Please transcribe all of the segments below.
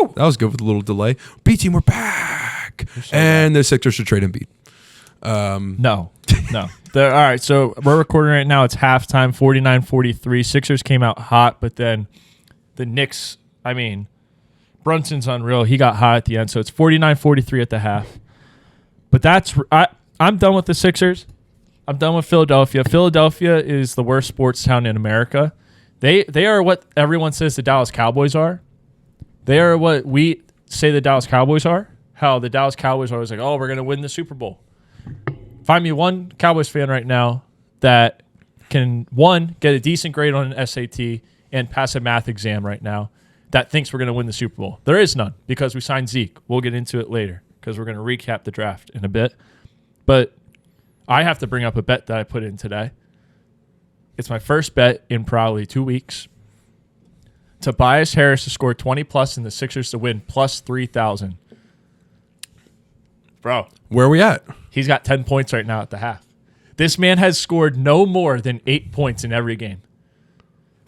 Woo! That was good with a little delay. B-team, we're back. And the Sixers should trade Embiid. No. All right, so we're recording right now. It's halftime, 49-43. Sixers came out hot, but then the Knicks, Brunson's unreal. He got hot at the end, so it's 49-43 at the half. But I'm done with the Sixers. I'm done with Philadelphia. Philadelphia is the worst sports town in America. They are what everyone says the Dallas Cowboys are. They are what we say the Dallas Cowboys are. How the Dallas Cowboys are always like, oh, we're going to win the Super Bowl. Find me one Cowboys fan right now that can, one, get a decent grade on an SAT and pass a math exam right now that thinks we're going to win the Super Bowl. There is none because we signed Zeke. We'll get into it later because we're going to recap the draft in a bit. But I have to bring up a bet that I put in today. It's my first bet in probably 2 weeks. Tobias Harris to score 20-plus and the Sixers to win plus 3,000. Bro. Where are we at? He's got 10 points right now at the half. This man has scored no more than 8 points in every game.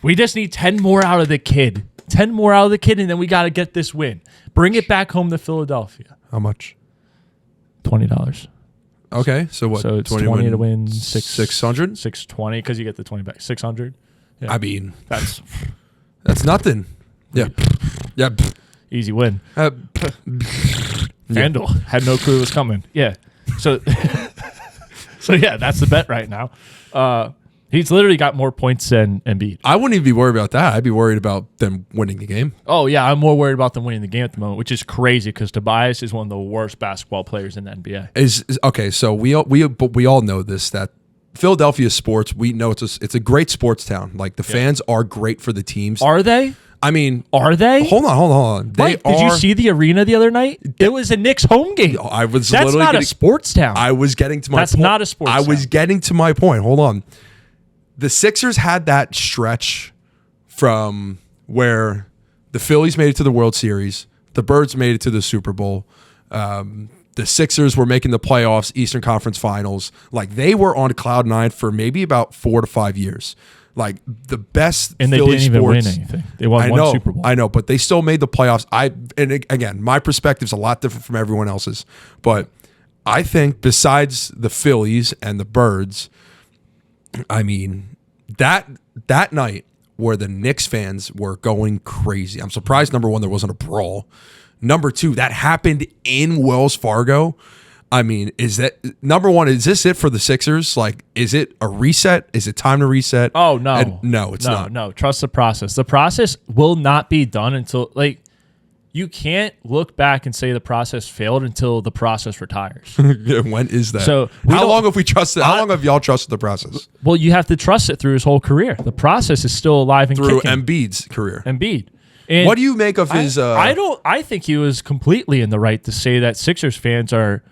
We just need 10 more out of the kid. 10 more out of the kid, and then we got to get this win. Bring it back home to Philadelphia. How much? $20. Okay, so what? So it's 20 to win 600? 620 because you get the 20 back. 600. Yeah. That's nothing. Yeah. Yeah. Easy win. FanDuel had no clue it was coming. Yeah. So yeah, that's the bet right now. He's literally got more points than Embiid. I wouldn't even be worried about that. I'd be worried about them winning the game. Oh, yeah. I'm more worried about them winning the game at the moment, which is crazy because Tobias is one of the worst basketball players in the NBA. Okay, so we all know this, that Philadelphia sports, we know it's a great sports town. Like, the fans are great for the teams. Are they? Are they? Hold on. Did you see the arena the other night? It was a Knicks home game. That's not a sports town. I was getting to my point. That's not a sports town. I was getting to my point. Hold on. The Sixers had that stretch from where the Phillies made it to the World Series, the Birds made it to the Super Bowl, the Sixers were making the playoffs, Eastern Conference Finals. Like, they were on cloud nine for maybe about 4 to 5 years. Like, the best and Philly they didn't sports, even win anything. They won one Super Bowl. I know, but they still made the playoffs. And again, my perspective's a lot different from everyone else's. But I think besides the Phillies and the Birds, that night where the Knicks fans were going crazy. I'm surprised, number one, there wasn't a brawl. Number two, that happened in Wells Fargo. Is that, number one, is this it for the Sixers? Like, is it a reset? Is it time to reset? Oh, no. No, it's not. No, trust the process. The process will not be done until, you can't look back and say the process failed until the process retires. When is that? So how long have we trusted? How long have y'all trusted the process? Well, you have to trust it through his whole career. The process is still alive and through kicking. Embiid's career. Embiid. And what do you make of his? I think he was completely in the right to say that Sixers fans are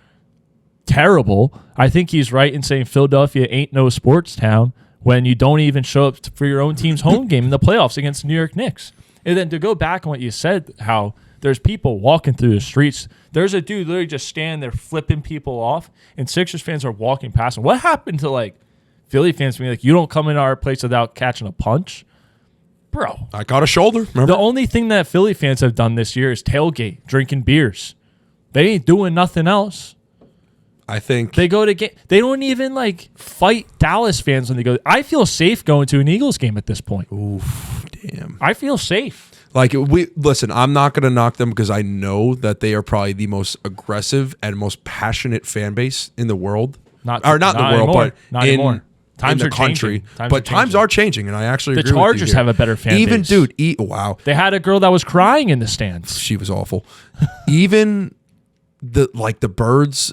terrible. I think he's right in saying Philadelphia ain't no sports town when you don't even show up for your own team's home game in the playoffs against the New York Knicks. And then to go back on what you said, how there's people walking through the streets. There's a dude literally just standing there flipping people off, and Sixers fans are walking past him. What happened to, Philly fans being like, you don't come into our place without catching a punch? Bro. I caught a shoulder, remember? The only thing that Philly fans have done this year is tailgate, drinking beers. They ain't doing nothing else. I think they go to game. They don't even fight Dallas fans when they go. I feel safe going to an Eagles game at this point. Oof, damn. I feel safe. Listen, I'm not going to knock them because I know that they are probably the most aggressive and most passionate fan base in the world. Not in the world, anymore. but not anymore. Times in are the country. Changing. Times are changing, and I actually agree with you. The Chargers have a better fan base. Dude, wow. They had a girl that was crying in the stands. She was awful. Even the Birds,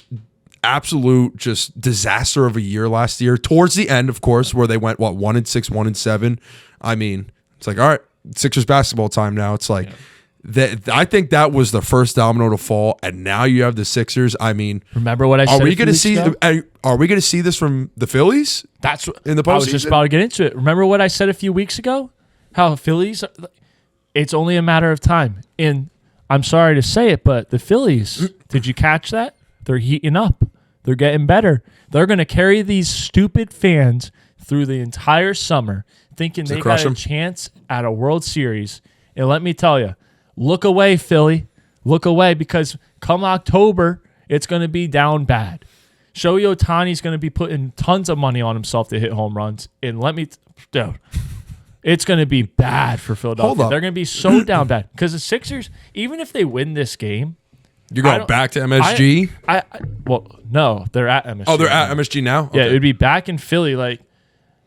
absolute just disaster of a year last year. Towards the end, of course, where they went 1-6, 1-7. It's like, all right, Sixers basketball time now. It's like I think that was the first domino to fall, and now you have the Sixers. Remember what I said? Are we going to see this from the Phillies? That's in the postseason. I was just about to get into it. Remember what I said a few weeks ago? How Phillies? It's only a matter of time. And I'm sorry to say it, but the Phillies. Did you catch that? They're heating up. They're getting better. They're going to carry these stupid fans through the entire summer, thinking they got a chance at a World Series. And let me tell you, look away, Philly. Look away, because come October, it's going to be down bad. Shohei Ohtani's going to be putting tons of money on himself to hit home runs. And dude, it's going to be bad for Philadelphia. They're going to be so down bad. Because the Sixers, even if they win this game, you're going back to MSG? Well, no, they're at MSG. Oh, they're at MSG now? Okay. Yeah, it would be back in Philly. Like,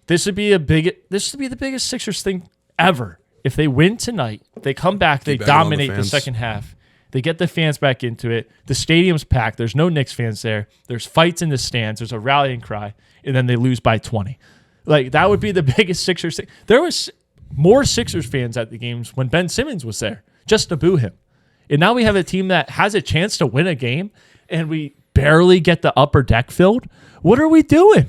this would be the biggest Sixers thing ever. If they win tonight, they come back, they dominate the second half. They get the fans back into it. The stadium's packed. There's no Knicks fans there. There's fights in the stands. There's a rallying cry. And then they lose by 20. Like, that would be the biggest Sixers thing. There was more Sixers fans at the games when Ben Simmons was there just to boo him. And now we have a team that has a chance to win a game, and we barely get the upper deck filled. What are we doing?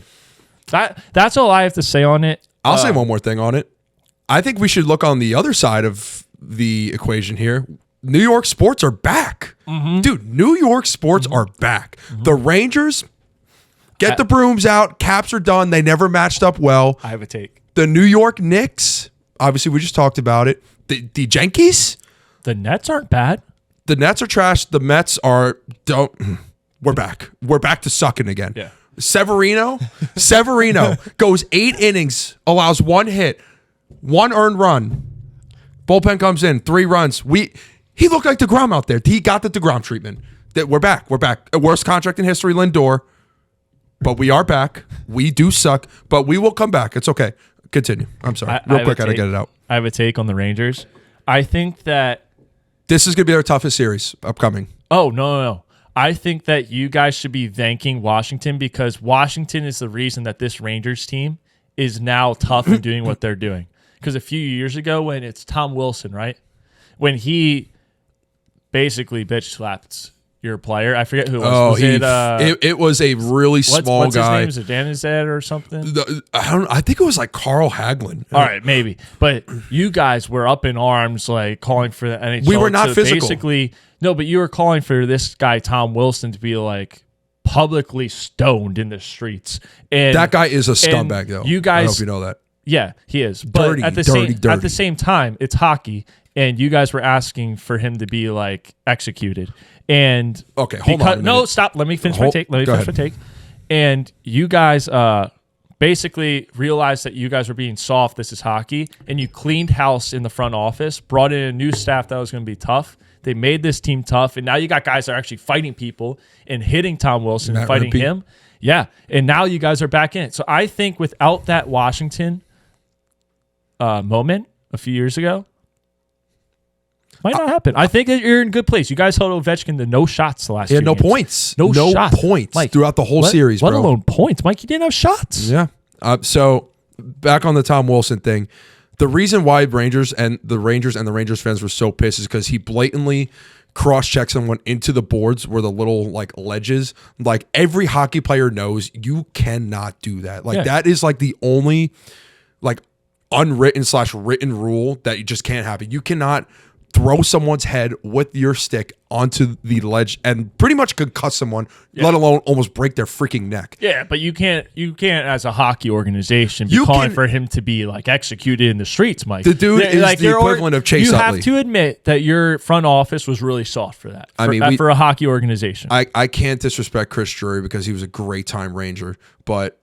That's all I have to say on it. I'll say one more thing on it. I think we should look on the other side of the equation here. New York sports are back. Mm-hmm. Dude, New York sports are back. Mm-hmm. The Rangers, get the brooms out. Caps are done. They never matched up well. I have a take. The New York Knicks, obviously we just talked about it. The Yankees? The Nets aren't bad. The Nets are trash. The Mets we're back. We're back to sucking again. Yeah. Severino goes 8 innings, allows 1 hit, 1 earned run. Bullpen comes in, 3 runs. He looked like DeGrom out there. He got the DeGrom treatment. We're back. We're back. Worst contract in history, Lindor. But we are back. We do suck, but we will come back. It's okay. Continue. I'm sorry. Real quick, I gotta get it out. I have a take on the Rangers. I think that this is gonna be our toughest series upcoming. Oh, no. I think that you guys should be thanking Washington, because Washington is the reason that this Rangers team is now tough in doing what they're doing. Because a few years ago, when it's Tom Wilson, right? When he basically bitch slapped your player. I forget who it was. It was a really small what's guy. What's his name? Is it Danizet or something? I think it was like Carl Hagelin. All right, maybe. But you guys were up in arms, like calling for the NHL. We were not physical. Basically, no, but you were calling for this guy, Tom Wilson, to be like publicly stoned in the streets. And that guy is a scumbag, though. You guys, I hope you know that. Yeah, he is. But at the same time, it's hockey, and you guys were asking for him to be like executed. And okay, hold on. No, stop. Let me finish my take. And you guys basically realized that you guys were being soft. This is hockey, and you cleaned house in the front office, brought in a new staff that was going to be tough. They made this team tough, and now you got guys that are actually fighting people and hitting Tom Wilson and fighting him. Yeah, and now you guys are back in it. So I think without that Washington moment a few years ago, might not happen. I think that you're in a good place. You guys held Ovechkin to no shots the last He had no games. points. No shots. Points Mike, throughout the whole series, let bro. alone points. Mike, you didn't have shots. Yeah. So back on the Tom Wilson thing, the reason why the Rangers and the Rangers fans were so pissed is because he blatantly cross-checked someone into the boards where the little like ledges. Like every hockey player knows you cannot do that. Like that is like the only like unwritten/written rule that you just can't happen. You cannot throw someone's head with your stick onto the ledge and pretty much concuss someone, let alone almost break their freaking neck. Yeah, but you can't as a hockey organization be calling for him to be like executed in the streets, Mike. The dude is like the equivalent of Chase Utley. You have to admit that your front office was really soft for that. For a hockey organization. I can't disrespect Chris Drury because he was a great time Ranger, but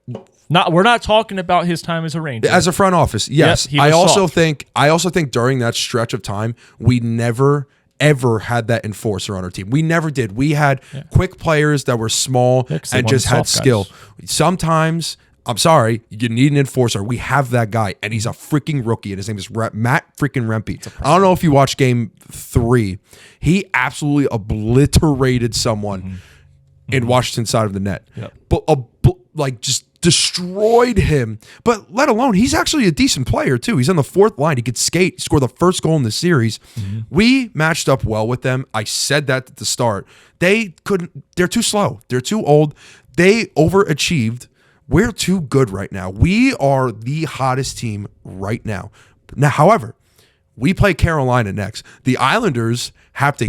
we're not talking about his time as a Ranger. As a front office, yes. Yep, I also think during that stretch of time, we never ever had that enforcer on our team. We never did. We had quick players that were small and just had skill. Guys. Sometimes, I'm sorry, you need an enforcer. We have that guy, and he's a freaking rookie, and his name is Matt freaking Rempe. I don't know if you watched Game 3. He absolutely obliterated someone in Washington's side of the net. Yep. But just destroyed him. But let alone, he's actually a decent player too. He's on the fourth line. He could skate, score the first goal in the series. Mm-hmm. We matched up well with them. I said that at the start. They couldn't. They're too slow. They're too old. They overachieved. We're too good right now. We are the hottest team right now. Now, however, we play Carolina next. The Islanders have to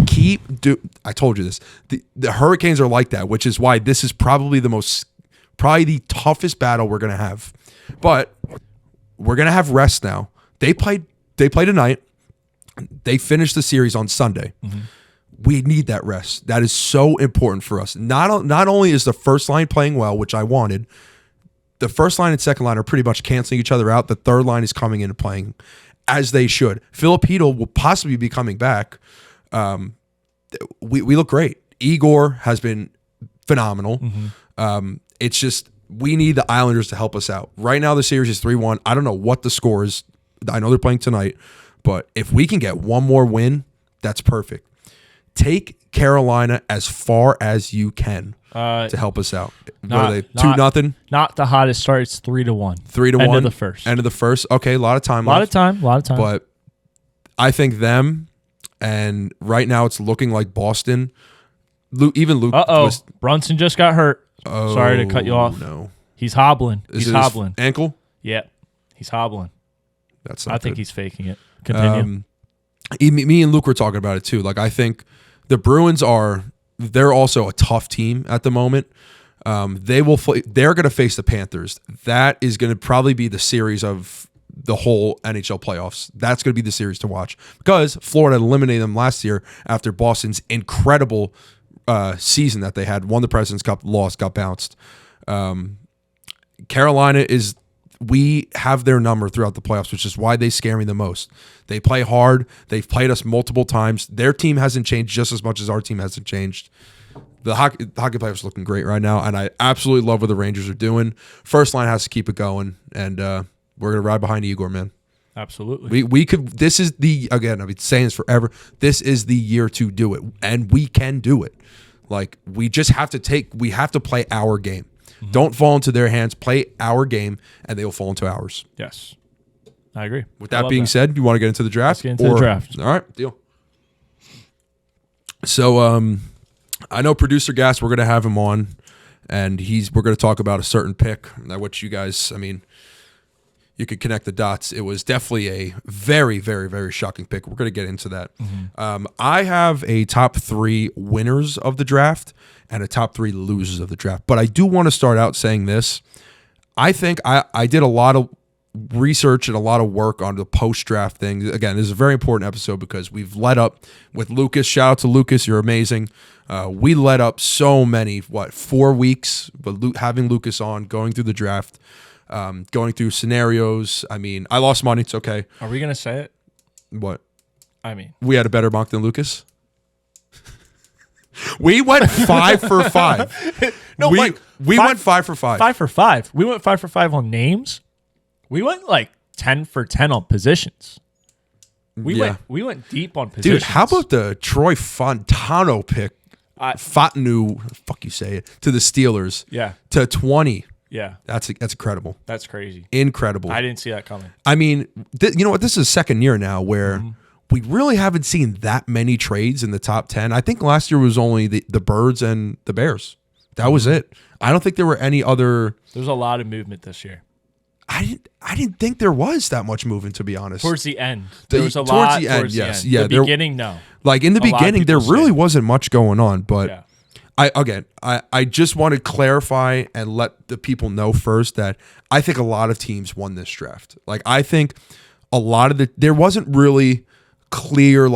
I told you this. The Hurricanes are like that, which is why this is probably the toughest battle we're going to have. But we're going to have rest now. They play tonight. They finished the series on Sunday. Mm-hmm. We need that rest. That is so important for us. Not only is the first line playing well, which I wanted, the first line and second line are pretty much canceling each other out. The third line is coming in and playing as they should. Filipino will possibly be coming back. We look great. Igor has been phenomenal. It's just we need the Islanders to help us out. Right now the series is 3-1. I don't know what the score is. I know they're playing tonight, but if we can get one more win, that's perfect. Take Carolina as far as you can to help us out. What are they? 2-0? Not the hottest start. It's 3-1. 3-1. End of the first. End of the first. Okay, a lot of time. A lot of time. But I think them, and right now it's looking like Boston. Even Luke. Brunson just got hurt. Sorry to cut you off. No, he's hobbling. He's hobbling. Ankle. Yeah, he's hobbling. That's. I think he's faking it. Continue. Me and Luke were talking about it too. Like I think the Bruins they're also a tough team at the moment. They're going to face the Panthers. That is going to probably be the series of the whole NHL playoffs. That's going to be the series to watch because Florida eliminated them last year after Boston's incredible season that they had. Won the President's Cup, lost, got bounced. Carolina we have their number throughout the playoffs, which is why they scare me the most. They play hard. They've played us multiple times. Their team hasn't changed just as much as our team hasn't changed. The hockey playoffs looking great right now, and I absolutely love what the Rangers are doing. First line has to keep it going, and we're gonna ride behind Igor, man. Absolutely. We could. This is I've been saying this forever. This is the year to do it, and we can do it. Like we just have to we have to play our game. Mm-hmm. Don't fall into their hands. Play our game, and they will fall into ours. Yes, I agree. With that being said, you want to get into the draft? Let's get into the draft. All right, deal. So, I know producer Gas. We're going to have him on, and we're going to talk about a certain pick, which you guys, you could connect the dots. It was definitely a very, very, very shocking pick. We're going to get into that. Mm-hmm. I have a top 3 winners of the draft and a top 3 losers of the draft. But I do want to start out saying this. I think I did a lot of research and a lot of work on the post-draft thing. Again, this is a very important episode because we've led up with Lucas. Shout out to Lucas. You're amazing. We led up so many, 4 weeks, but having Lucas on, going through the draft, going through scenarios. I lost money. It's okay. Are we going to say it? What? We had a better mock than Lucas. We went 5 for 5. No, we went 5 for 5. 5 for 5. We went 5 for 5 on names. We went 10 for 10 on positions. We went deep on positions. Dude, how about the Troy Fontano pick? Fontanu, fuck you say it, to the Steelers. Yeah. To 20. Yeah. That's incredible. That's crazy. Incredible. I didn't see that coming. You know what? This is the second year now where we really haven't seen that many trades in the top 10. I think last year was only the Birds and the Bears. That was it. I don't think there were any other. There's a lot of movement this year. I didn't think there was that much movement, to be honest. Towards the end. There was a lot. Towards the end, yes. Yeah, the beginning, no. Like in the beginning, there really wasn't much going on. But I just want to clarify and let the people know first that I think a lot of teams won this draft. Like I think a lot of there wasn't really clear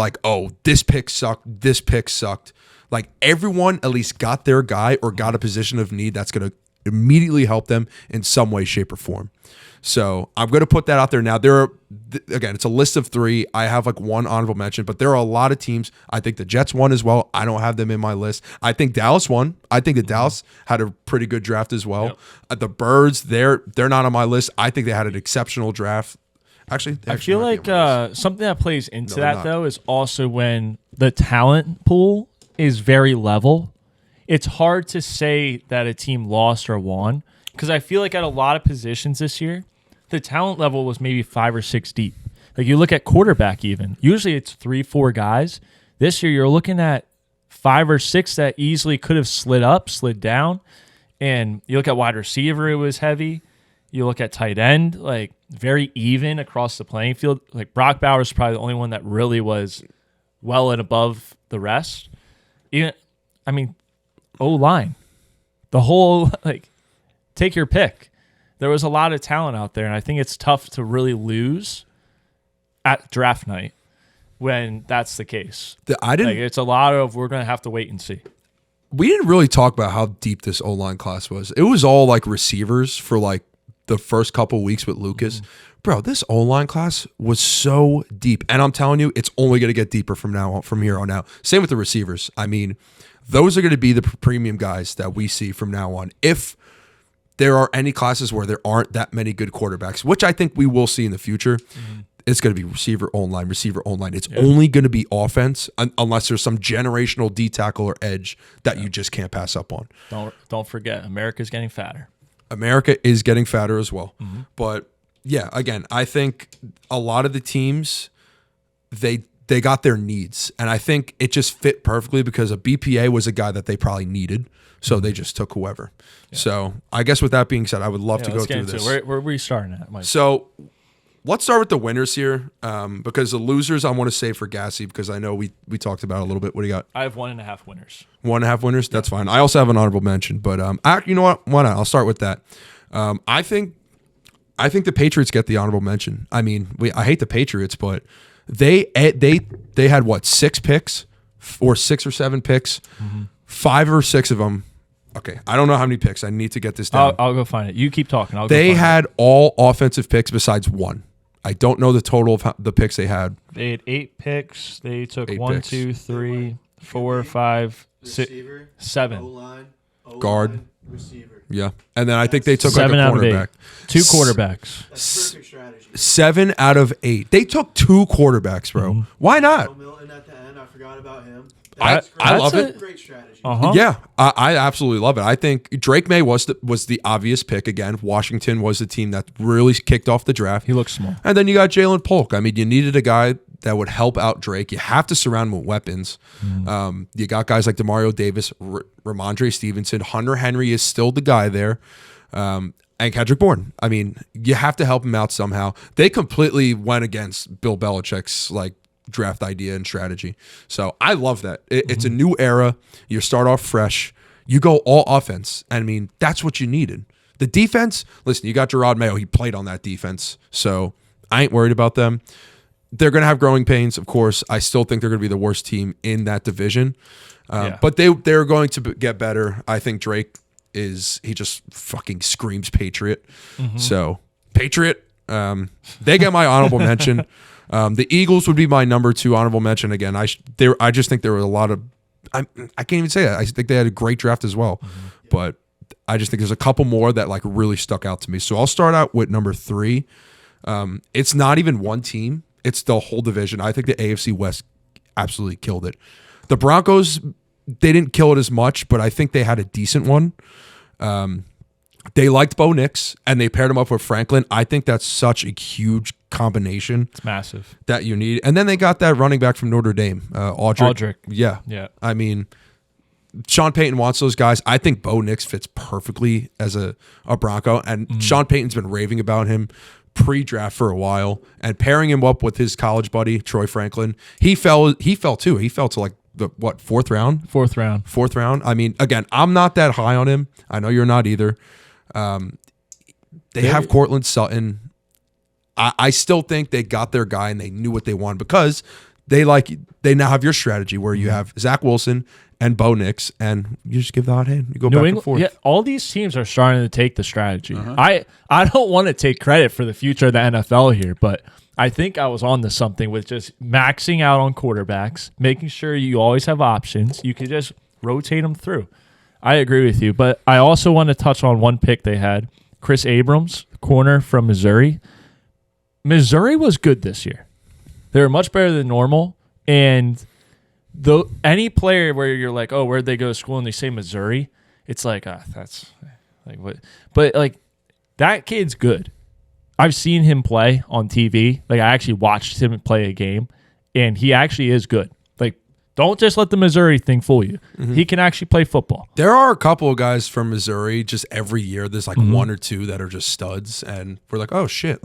this pick sucked, this pick sucked. Like everyone at least got their guy or got a position of need that's going to immediately help them in some way, shape, or form. So I'm going to put that out there now. It's a list of 3. I have one honorable mention, but there are a lot of teams. I think the Jets won as well. I don't have them in my list. I think Dallas won. I think that Dallas had a pretty good draft as well. Yep. The Birds, they're not on my list. I think they had an exceptional draft. Actually, I feel like something that plays into though is also when the talent pool is very level. It's hard to say that a team lost or won because I feel like at a lot of positions this year, the talent level was maybe 5 or 6 deep. Like you look at quarterback even. Usually it's 3-4 guys. This year you're looking at 5 or 6 that easily could have slid up, slid down. And you look at wide receiver, it was heavy. You look at tight end, very even across the playing field. Like Brock Bowers is probably the only one that really was well and above the rest. O-line. The whole, take your pick. There was a lot of talent out there, and I think it's tough to really lose at draft night. when that's the case. I didn't. Like, it's a lot of we're gonna have to wait and see. We didn't really talk about how deep this O-line class was. It was all like receivers for like the first couple weeks with Lucas. Bro, this O-line class was so deep. And I'm telling you, it's only going to get deeper from here on out. Same with the receivers. I mean, those are going to be the premium guys that we see from now on. If there are any classes where there aren't that many good quarterbacks, which I think we will see in the future, it's going to be receiver O-line. It's only going to be offense unless there's some generational D tackle or edge that you just can't pass up on. Don't forget, America's getting fatter. America is getting fatter as well. But yeah, again, I think a lot of the teams, they got their needs. And I think it just fit perfectly because a BPA was a guy that they probably needed. So they just took whoever. Yeah. So I guess with that being said, I would love to go through this. Where are we starting at, Mike? So let's start with the winners here, because the losers I want to save for Gassy because I know we talked about it a little bit. What do you got? I have 1.5 winners. 1.5 winners? That's fine. I also have an honorable mention, but you know what? Why not? I'll start with that. I think the Patriots get the honorable mention. I mean, I hate the Patriots, but they had what, 6 picks or 6 or 7 picks, 5 or 6 of them. Okay, I don't know how many picks. I need to get this down. I'll go find it. You keep talking. They had all offensive picks besides 1. I don't know the total of the picks they had. They had 8 picks. They took 8 1, picks. 2, 3, 4, 5, 6, 7. O-line, Guard. receiver. Yeah, and then I think they took 7 like a out of 8. cornerback. 2 quarterbacks. That's perfect strategy. 7 out of 8. They took 2 quarterbacks, bro. Why not? Joe Milton at the end. I forgot about him. I love it. Great strategy. Yeah, I absolutely love it. I think Drake May was the obvious pick again. Washington was the team that really kicked off the draft. He looks small. And then you got Jalen Polk. I mean, you needed a guy that would help out Drake. You have to surround him with weapons. You got guys like Demario Davis, Ramondre Stevenson. Hunter Henry is still the guy there. And Kendrick Bourne. I mean, you have to help him out somehow. They completely went against Bill Belichick's draft idea and strategy. So I love that. It's a new era. You start off fresh. You go all offense. I mean, that's what you needed. The defense, listen, you got Gerard Mayo. He played on that defense. So I ain't worried about them. They're going to have growing pains, of course. I still think they're going to be the worst team in that division. But they're going to get better. I think Drake he just fucking screams Patriot. So Patriot, they get my honorable mention. The Eagles would be my number 2 honorable mention again. I just think there were a lot of I can't even say that. I think they had a great draft as well. But I just think there's a couple more that really stuck out to me. So I'll start out with number 3. It's not even one team. It's the whole division. I think the AFC West absolutely killed it. The Broncos, they didn't kill it as much, but I think they had a decent one. They liked Bo Nix, and they paired him up with Franklin. I think that's such a huge combination. It's massive. That you need. And then they got that running back from Notre Dame, Audric. Yeah. I mean, Sean Payton wants those guys. I think Bo Nix fits perfectly as a Bronco, and Sean Payton's been raving about him pre-draft for a while, and pairing him up with his college buddy, Troy Franklin. He fell too. He fell to the 4th round? 4th round. 4th round. I mean, again, I'm not that high on him. I know you're not either. They have Cortland Sutton. I still think they got their guy and they knew what they wanted because they now have your strategy where you have Zach Wilson and Bo Nix, and you just give the hot hand. You go back and forth. Yeah, all these teams are starting to take the strategy. I don't want to take credit for the future of the NFL here, but I think I was on to something with just maxing out on quarterbacks, making sure you always have options. You could just rotate them through. I agree with you, but I also want to touch on one pick they had. Chris Abrams, corner from Missouri. Missouri was good this year. They were much better than normal, and any player where you're like, oh, where'd they go to school, and they say Missouri, it's like, that's like what? But that kid's good. I've seen him play on TV. I actually watched him play a game, and he actually is good. Don't just let the Missouri thing fool you. He can actually play football. There are a couple of guys from Missouri just every year. There's 1 or 2 that are just studs, and we're like, oh shit,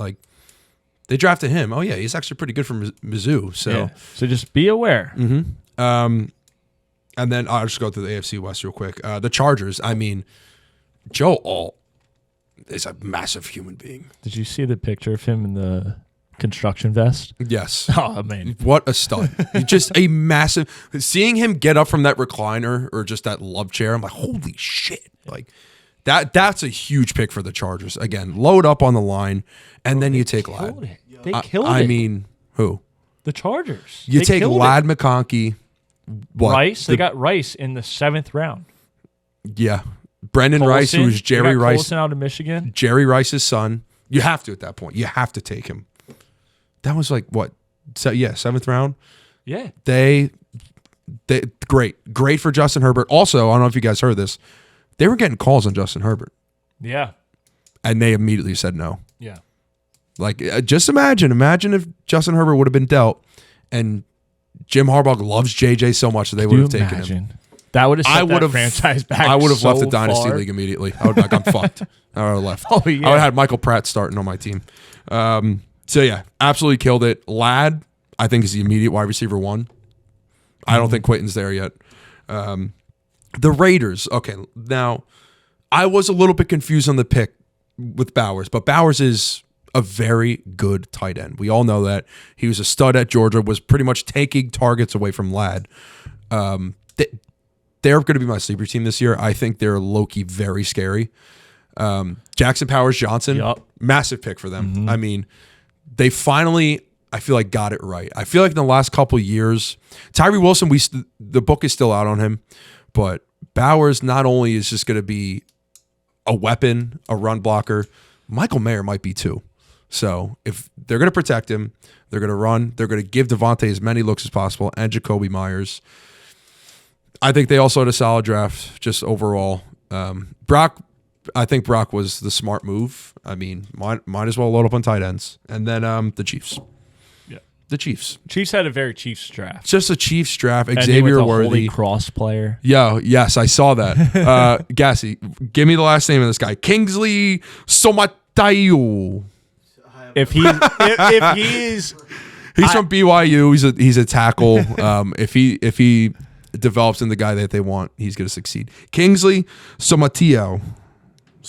they drafted him. Oh yeah, he's actually pretty good from Mizzou. So just be aware. And then I'll just go through the AFC West real quick. The Chargers. I mean, Joe Alt is a massive human being. Did you see the picture of him in the construction vest. Yes. Oh man, What a stud. Just a massive. Seeing him get up from that recliner or just that love chair, I'm like, holy shit. Like, that's a huge pick for the Chargers. Again, load up on the line, and then you take killed Lad. it. They killed it. I mean, who? The Chargers. You They take killed Lad it. McConkey. What? Rice. They got Rice in the 7th round. Yeah. Brendan Rice, Colson, who's they Jerry got Rice. Colson out of Michigan. Jerry Rice's son. You have to at that point. You have to take him. That was like what? So, yeah, 7th round. Yeah. They great for Justin Herbert. Also, I don't know if you guys heard this. They were getting calls on Justin Herbert, Yeah. and they immediately said no. Yeah. Like, just imagine if Justin Herbert would have been dealt, and Jim Harbaugh loves JJ so much that they would have taken him. That would have set I would that have franchise back. I would have so left the Dynasty far. League immediately. I would like, I'm fucked. I would have left. Oh, yeah. I would have had Michael Pratt starting on my team. So yeah, absolutely killed it. Lad, I think, is the immediate wide receiver 1. I don't think Quentin's there yet. The Raiders. Okay, now I was a little bit confused on the pick with Bowers, but Bowers is a very good tight end. We all know that. He was a stud at Georgia, was pretty much taking targets away from Lad. They're going to be my sleeper team this year. I think they're low-key very scary. Jackson Powers Johnson, Yup. massive pick for them. I mean, they finally, I feel like, got it right. I feel like in the last couple years, Tyree Wilson, the book is still out on him, but Bowers not only is just going to be a weapon, a run blocker, Michael Mayer might be too. So if they're going to protect him, they're going to run, they're going to give Devontae as many looks as possible, and Jacoby Myers. I think they also had a solid draft just overall. I think Brock was the smart move. I mean, might as well load up on tight ends. And then the Chiefs. Yeah. The Chiefs. Chiefs had a very Chiefs draft. It's just a Chiefs draft. Ending Xavier with a Worthy. Holy Cross player. Yeah, yes, I saw that. Gassy, give me the last name of this guy. Kingsley Somatayu. If he's He's from BYU. He's a tackle. If he develops in the guy that they want, he's going to succeed. Kingsley Somatayo.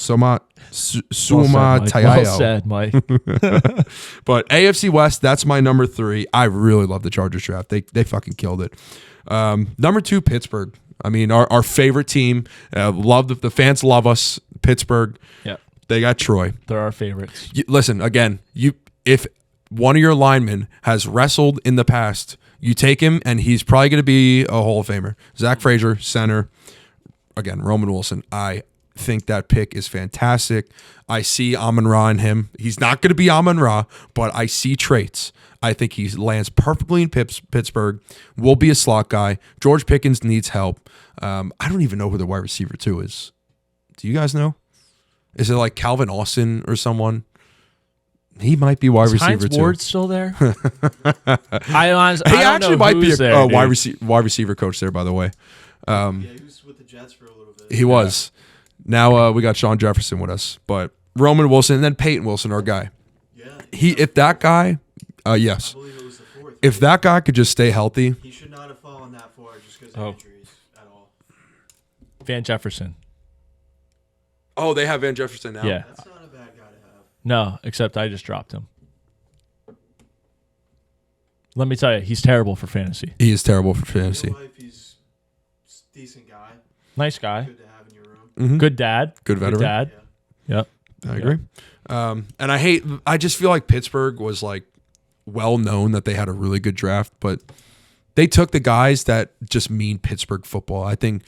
well Somatayo. said, Mike. But AFC West, that's my number 3. I really love the Chargers draft. They fucking killed it. Number 2, Pittsburgh. I mean, our favorite team. The fans love us. Pittsburgh. Yeah, They got Troy. they're our favorites. Listen, again, if one of your linemen has wrestled in the past, you take him, and he's probably going to be a Hall of Famer. Zach Frazier, center. Again, Roman Wilson. I think that pick is fantastic. I see Amon-Ra in him. He's not going to be Amon-Ra, but I see traits. I think he lands perfectly in Pittsburgh. Will be a slot guy. George Pickens needs help. I don't even know who the wide receiver 2 is. Do you guys know? Is it like Calvin Austin or someone? He might be wide receiver Hines 2. Ward still there? I honestly, He actually might be there, a wide dude. receiver coach there, by the way. Yeah, he was with the Jets for a little bit. He was. Now we got Sean Jefferson with us, but Roman Wilson and then Peyton Wilson, our guy. Yeah. If that guy, yes, I believe it was the 4th. if that guy could just stay healthy, He should not have fallen that far just because Oh. of injuries at all. Van Jefferson. oh, they have Van Jefferson now. Yeah. That's not a bad guy to have. No, except I just dropped him. Let me tell you, he's terrible for fantasy. He is terrible for In fantasy. real life, he's a decent guy. Nice guy. Good to have in your room. Good dad. Good veteran. dad. Yeah. Yep. I agree. And I just feel like Pittsburgh was like well known that they had a really good draft, but they took the guys that just mean Pittsburgh football. I think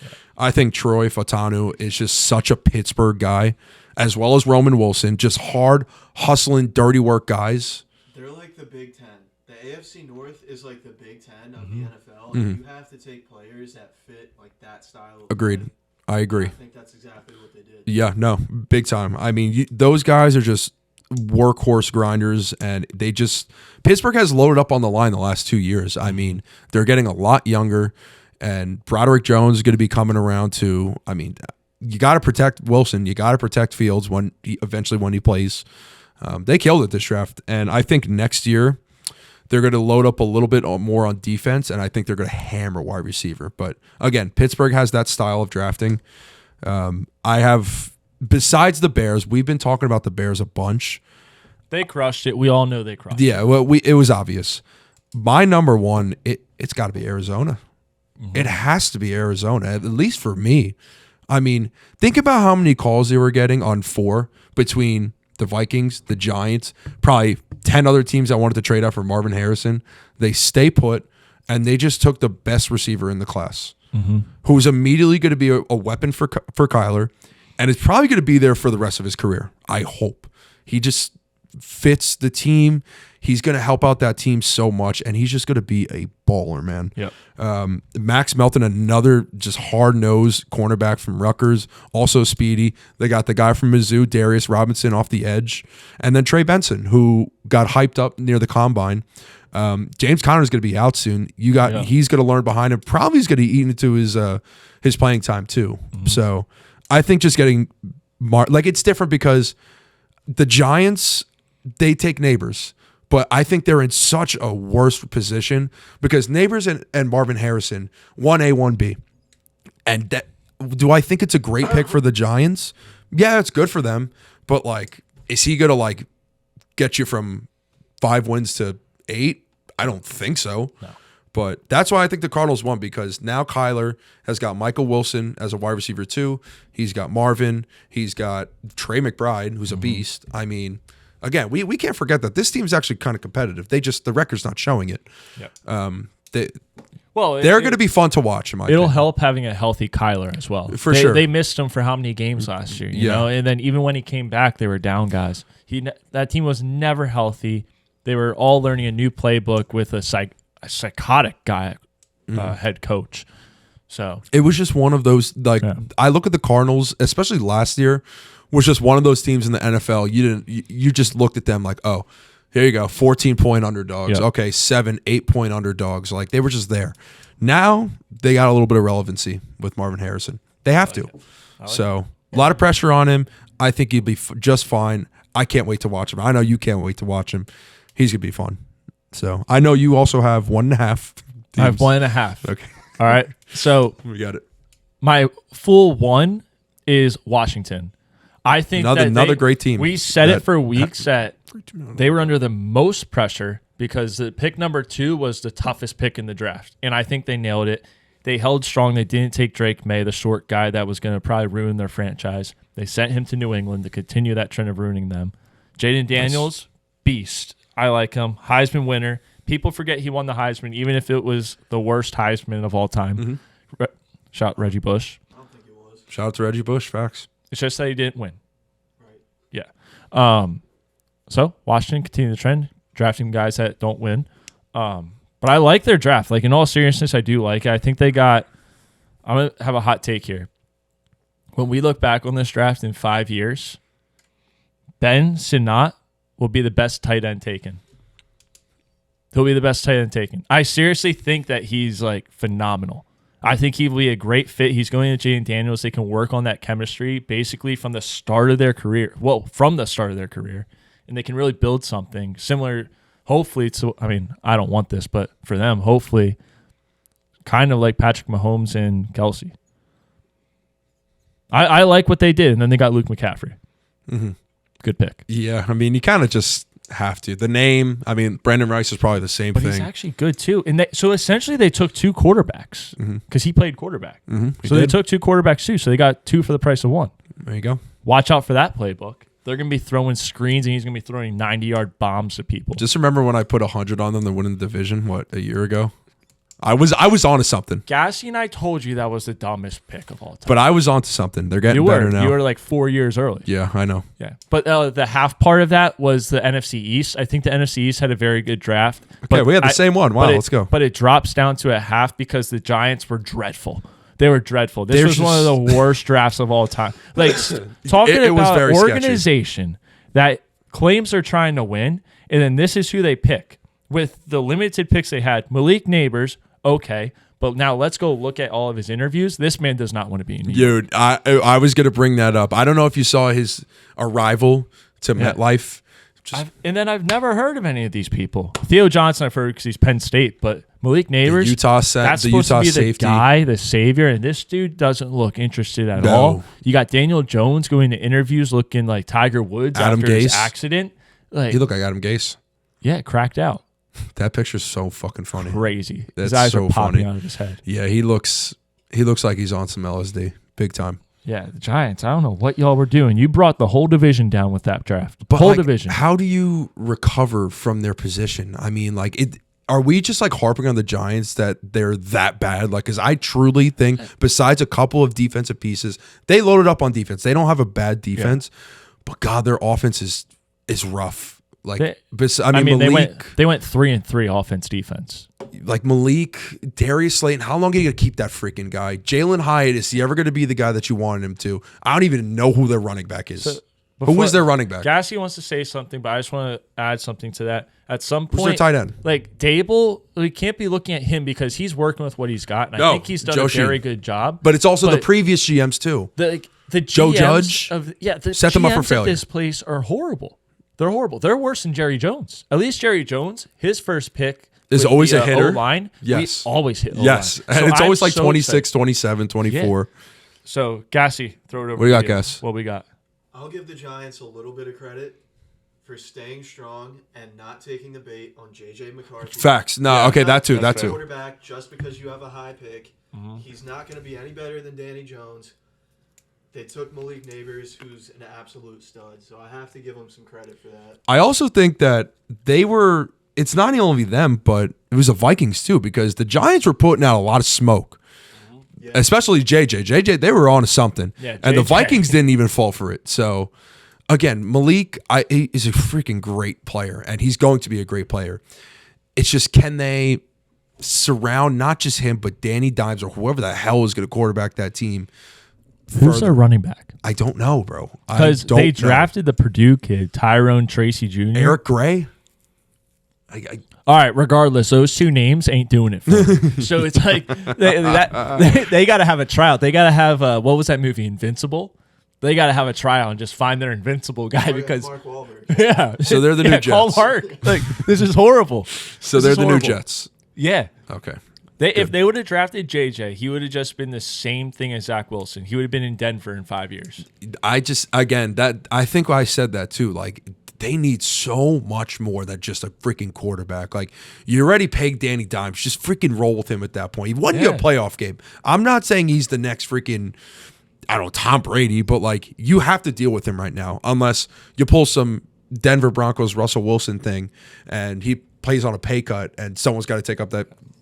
Troy Fautanu is just such a Pittsburgh guy, as well as Roman Wilson, just hard hustling, dirty work guys. They're like the Big Ten. The AFC North is like the Big Ten of the NFL. And you have to take players that fit like that style of Agreed. play. I agree. I think that's exactly what they did. Yeah, no, big time. I mean, those guys are just workhorse grinders, and Pittsburgh has loaded up on the line the last 2 years. I mean, they're getting a lot younger, and Broderick Jones is going to be coming around too. I mean, you got to protect Wilson. You got to protect Fields when he plays. They killed it this draft, and I think next year they're going to load up a little bit more on defense, and I think they're going to hammer wide receiver. But again, Pittsburgh has that style of drafting. Besides the Bears, we've been talking about the Bears a bunch. They crushed it. We all know they crushed it. Yeah, well, it was obvious. My number one, it's got to be Arizona. It has to be Arizona, at least for me. I mean, think about how many calls they were getting on 4 between the Vikings, the Giants, probably 10 other teams that wanted to trade out for Marvin Harrison. They stay put, and they just took the best receiver in the class, who's immediately going to be a weapon for Kyler, and is probably going to be there for the rest of his career, I hope. He just fits the team. He's going to help out that team so much, and he's just going to be a baller, man. Yep. Max Melton, another just hard-nosed cornerback from Rutgers, also speedy. They got the guy from Mizzou, Darius Robinson, off the edge, and then Trey Benson, who got hyped up near the combine. James Conner is going to be out soon. He's going to learn behind him. Probably he's going to eat into his playing time too. So I think just getting it's different because the Giants, they take Neighbors. But I think they're in such a worse position because Neighbors and Marvin Harrison, 1A, 1B. And do I think it's a great pick for the Giants? Yeah, it's good for them. But, is he going to, get you from 5 wins to 8? I don't think so. No. But that's why I think the Cardinals won, because now Kyler has got Michael Wilson as a wide receiver too. He's got Marvin. He's got Trey McBride, who's a beast. I mean, again, we can't forget that this team's actually kind of competitive. The record's not showing it. Yep. They're going to be fun to watch. It'll help having a healthy Kyler as well. For sure. They missed him for how many games last year? You know? And then even when he came back, they were down guys. That team was never healthy. They were all learning a new playbook with a psychotic guy head coach. So it was just one of those. I look at the Cardinals, especially last year, was just one of those teams in the NFL. You just looked at them like, oh, here you go, 14-point underdogs. Yep. Okay, 7, 8-point underdogs. Like, they were just there. Now they got a little bit of relevancy with Marvin Harrison. They have to. So a lot of pressure on him. I think he'll be just fine. I can't wait to watch him. I know you can't wait to watch him. He's gonna be fun. So I know you also have 1.5 teams. I have 1.5. Okay. All right. So we got it. My full one is Washington. I think another great team. We said it for weeks that they were under the most pressure because the pick number 2 was the toughest pick in the draft, and I think they nailed it. They held strong. They didn't take Drake May, the short guy that was going to probably ruin their franchise. They sent him to New England to continue that trend of ruining them. Jaden Daniels, beast. I like him. Heisman winner. People forget he won the Heisman, even if it was the worst Heisman of all time. Shout out Reggie Bush. I don't think it was. Shout out to Reggie Bush. Facts. It's just that he didn't win. Right. Yeah. So Washington continue the trend, drafting guys that don't win. But I like their draft. Like, in all seriousness, I do like it. I think they got – I'm going to have a hot take here. When we look back on this draft in 5 years, Ben Sinnott will be the best tight end taken. He'll be the best tight end taken. I seriously think that he's, phenomenal. I think he will be a great fit. He's going to Jaden Daniels. They can work on that chemistry basically from the start of their career. Well, from the start of their career. And they can really build something similar – hopefully, I don't want this, but for them, hopefully, kind of like Patrick Mahomes and Kelsey. I like what they did, and then they got Luke McCaffrey. Mm-hmm. Good pick. Yeah, you kind of just have to. The name, Brandon Rice is probably the same thing. But he's actually good, too. And so essentially, they took 2 quarterbacks because he played quarterback. So they took 2 quarterbacks, too, so they got 2 for the price of 1. There you go. Watch out for that playbook. They're going to be throwing screens, and he's going to be throwing 90-yard bombs at people. Just remember when I put 100 on them to win the division, a year ago? I was onto something. Gassy and I told you that was the dumbest pick of all time. But I was onto something. They're getting better now. You were 4 years early. Yeah, I know. Yeah. But the half part of that was the NFC East. I think the NFC East had a very good draft. Okay, we had the same one. Wow, let's go. But it drops down to a half because the Giants were dreadful. They were dreadful. This was one of the worst drafts of all time. Talking about an organization that claims they're trying to win, and then this is who they pick. With the limited picks they had, Malik Neighbors, okay, but now let's go look at all of his interviews. This man does not want to be in New York. Dude, I was going to bring that up. I don't know if you saw his arrival to MetLife. I've never heard of any of these people. Theo Johnson, I've heard because he's Penn State, but Malik Neighbors, that's supposed to be the guy, the savior, and this dude doesn't look interested at all. You got Daniel Jones going to interviews looking like Tiger Woods Adam after his Gase. accident. Like He looked like Adam Gase. yeah, cracked out. That picture's so fucking funny. Crazy. His That's eyes so are popping funny. out of his head. Yeah, he looks like he's on some LSD, big time. Yeah, the Giants. I don't know what y'all were doing. You brought the whole division down with that draft. But Whole like, division. how do you recover from their position? I mean, like, are we just like harping on the Giants that they're that bad? Like, because I truly think, besides a couple of defensive pieces, they loaded up on defense. They don't have a bad defense, but God, their offense is rough. Like, I mean, Malik, they went 3-3 offense defense. like Malik, Darius Slayton. How long are you gonna keep that freaking guy? Jalen Hyatt, is he ever gonna be the guy that you wanted him to? I don't even know who their running back is. Who was their running back? Gassy wants to say something, but I just want to add something to that. At some Who's their point, tight end? like Dable, we can't be looking at him because he's working with what he's got, and No, I think he's done Joe a very Sheen. good job. But it's also the But previous GMs too. the Joe GMs Judge the set them up for GMs failure. At this place are horrible. They're horrible. They're worse than Jerry Jones. At least Jerry Jones, his first pick Is with always the, a hitter. O-line, Yes. we always hit O-line. Yes. And So it's I'm always like so 26, excited. 27, 24. So Gassy, throw it over. What do you to got, Gass? What we got? I'll give the Giants a little bit of credit for staying strong and not taking the bait on J.J. McCarthy. Facts. No, Yeah, okay, that too, He's that a too. Quarterback, just because you have a high pick, he's not going to be any better than Danny Jones. They took Malik Neighbors, who's an absolute stud, so I have to give him some credit for that. I also think that it's not only them, but it was the Vikings too, because the Giants were putting out a lot of smoke. Yeah. Especially JJ. JJ, they were on to something. Yeah, and the JJ. Vikings didn't even fall for it. So, again, Malik he is a freaking great player, and he's going to be a great player. It's just, can they surround not just him, but Danny Dimes or whoever the hell is going to quarterback that team? Who's their running back? I don't know, bro. Because they drafted the Purdue kid, Tyrone Tracy Jr. Eric Gray. All right, regardless, those two names ain't doing it for me. So it's like they got to have a tryout. They got to have what was that movie, Invincible? They got to have a tryout and just find their invincible guy because Mark Wahlberg. yeah. So they're the new Call Jets. Mark. Like this is horrible. So This they're is the new horrible. Jets. Yeah. Okay. If they would have drafted JJ, he would have just been the same thing as Zach Wilson. He would have been in Denver in 5 years. I think I said that too. Like, they need so much more than just a freaking quarterback. Like, you already paid Danny Dimes. Just freaking roll with him at that point. He won you a playoff game. I'm not saying he's the next freaking, I don't know, Tom Brady, but like, you have to deal with him right now unless you pull some Denver Broncos Russell Wilson thing and he plays on a pay cut and someone's got to take up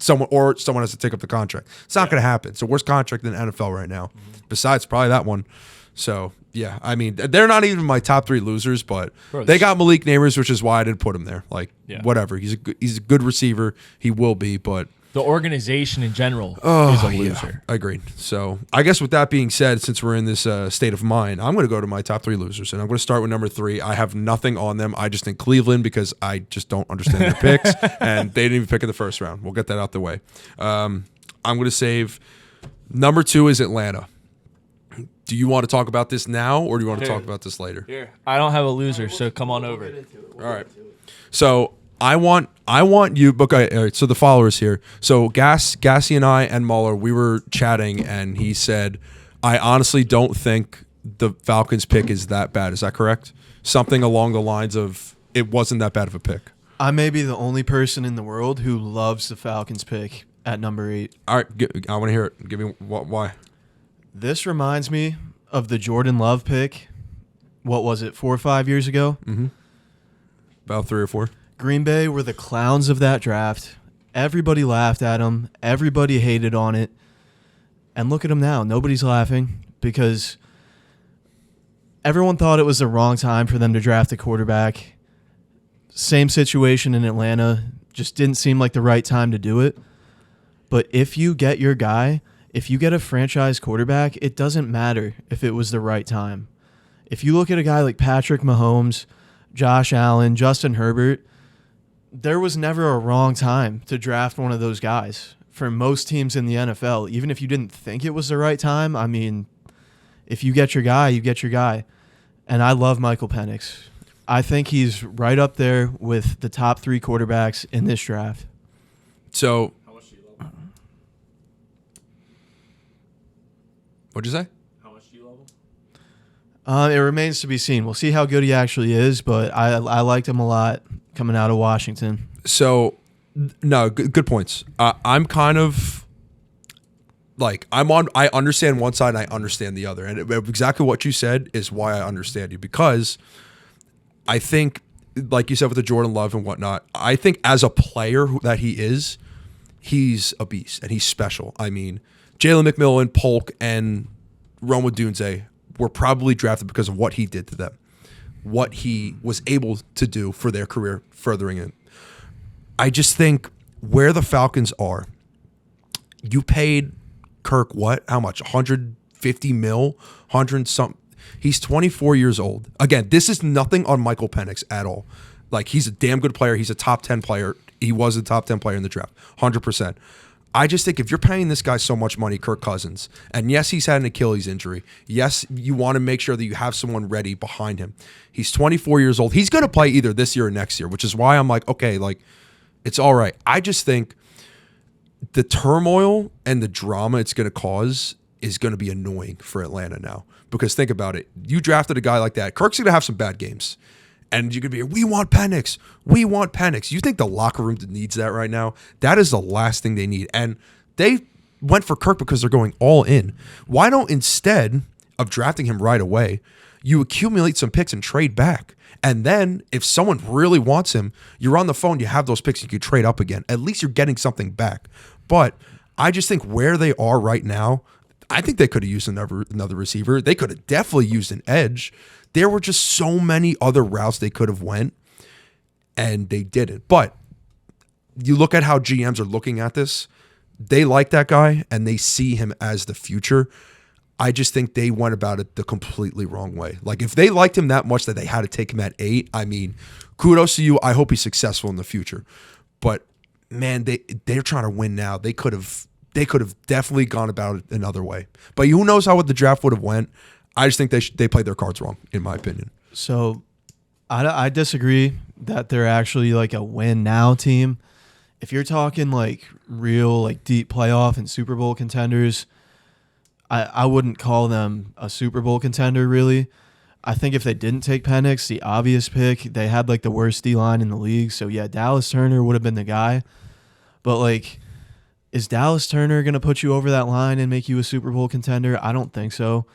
someone has to take up the contract. It's not going to happen. It's the worst contract in the NFL right now. Besides probably that one. So, yeah, I mean, they're not even my top 3 losers, but they got Malik Neighbors, which is why I didn't put him there. Like, whatever. He's a good receiver. He will be, but The organization in general is a loser. Yeah, agreed. So I guess with that being said, since we're in this state of mind, I'm going to go to my top 3 losers, and I'm going to start with number 3. I have nothing on them. I just think Cleveland because I just don't understand their picks, and they didn't even pick in the first round. We'll get that out the way. I'm going to save number 2 is Atlanta. Do you want to talk about this now, or do you want to talk about this later? Here, I don't have a loser, so come on over. We'll get into it. All right. So I want you. Okay, all right. So the followers here. So Gassy and I and Muller, we were chatting, and he said, "I honestly don't think the Falcons pick is that bad." Is that correct? Something along the lines of it wasn't that bad of a pick. I may be the only person in the world who loves the Falcons pick at number 8. All right, I want to hear it. Give me why. This reminds me of the Jordan Love pick. What was it, 4 or 5 years ago? Mm-hmm. About 3 or 4. Green Bay were the clowns of that draft. Everybody laughed at them. Everybody hated on it. And look at them now. Nobody's laughing because everyone thought it was the wrong time for them to draft a quarterback. Same situation in Atlanta. Just didn't seem like the right time to do it. But if you get your guy, if you get a franchise quarterback, it doesn't matter if it was the right time. If you look at a guy like Patrick Mahomes, Josh Allen, Justin Herbert, there was never a wrong time to draft one of those guys for most teams in the NFL. Even if you didn't think it was the right time, I mean, if you get your guy, you get your guy. And I love Michael Penix. I think he's right up there with the top 3 quarterbacks in this draft. So, what'd you say? How much do you love It remains to be seen. We'll see how good he actually is, but I liked him a lot coming out of Washington. So, no, good points. I'm kind of like I understand one side and I understand the other, and exactly what you said is why I understand you, because I think, like you said with the Jordan Love and whatnot, I think as a player that he is, he's a beast and he's special. I mean, Jalen McMillan, Polk, and Rome Odunze were probably drafted because of what he did to them, what he was able to do for their career, furthering it. I just think where the Falcons are, you paid Kirk what? How much? 150 mil? 100 something? He's 24 years old. Again, this is nothing on Michael Penix at all. Like, he's a damn good player. He's a top 10 player. He was a top 10 player in the draft, 100%. I just think if you're paying this guy so much money, Kirk Cousins, and yes, he's had an Achilles injury. Yes, you want to make sure that you have someone ready behind him. He's 24 years old. He's going to play either this year or next year, which is why I'm like, okay, like, it's all right. I just think the turmoil and the drama it's going to cause is going to be annoying for Atlanta now. Because think about it. You drafted a guy like that. Kirk's going to have some bad games. And you could be, we want Penix. We want Penix. You think the locker room needs that right now? That is the last thing they need. And they went for Kirk because they're going all in. Why don't, instead of drafting him right away, you accumulate some picks and trade back? And then if someone really wants him, you're on the phone, you have those picks, you could trade up again. At least you're getting something back. But I just think where they are right now, I think they could have used another receiver. They could have definitely used an edge. There were just so many other routes they could have went, and they didn't. But you look at how GMs are looking at this. They like that guy, and they see him as the future. I just think they went about it the completely wrong way. Like, if they liked him that much that they had to take him at 8, I mean, kudos to you. I hope he's successful in the future. But, man, they're trying to win now. They could have definitely gone about it another way. But who knows how the draft would have went. I just think they played their cards wrong, in my opinion. So I disagree that they're actually like a win now team. If you're talking like real like deep playoff and Super Bowl contenders, I wouldn't call them a Super Bowl contender really. I think if they didn't take Penix, the obvious pick, they had like the worst D-line in the league. So yeah, Dallas Turner would have been the guy. But like, is Dallas Turner going to put you over that line and make you a Super Bowl contender? I don't think so.